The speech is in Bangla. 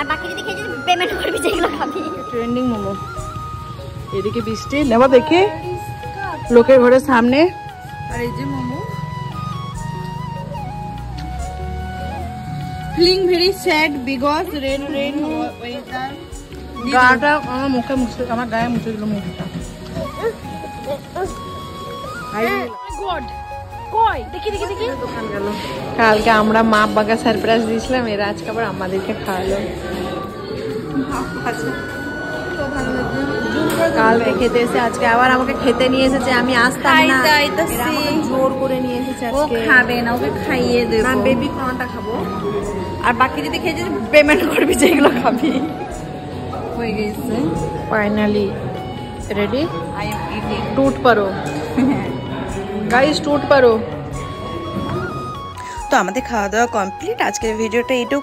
আর বাকি যদি খেয়ে যদি পেমেন্ট করবি যেগুলো খাবি। ট্রেন্ডিং মোমো, এদিকে বৃষ্টি নেবা দেখে লোকের ঘরের সামনে, আর এই যে momo. Feeling very sad because rain weather. গাটা আমার মুখে মুছে, আমার গায়ে মুছে দিল মুখটা। কালকে আমরা মা বাবা সারপ্রাইজ দিয়েছিলাম, এরা আজকে আবার আমাদেরকে খাওয়ালো। কালকে খেতে এসে আজকে আবার আমাকে খেতে নিয়ে এসেছে, আমি আসতাম না, এরা আমাকে জোর করে নিয়ে এসেছে। ও খাবে না, ওকে খাইয়ে দেব না, বেবি কর্নটা খাবো, আর বাকি যদি খেয়ে যদি পেমেন্ট করবি যেগুলো খাবি। হয়ে গেছে finally ready. I am eating. टूट पड़ो गाइस, टूट पड़ो। তো আমাদের খাওয়া দাওয়া কমপ্লিট। আজকের ভিডিওটা এইটুকু।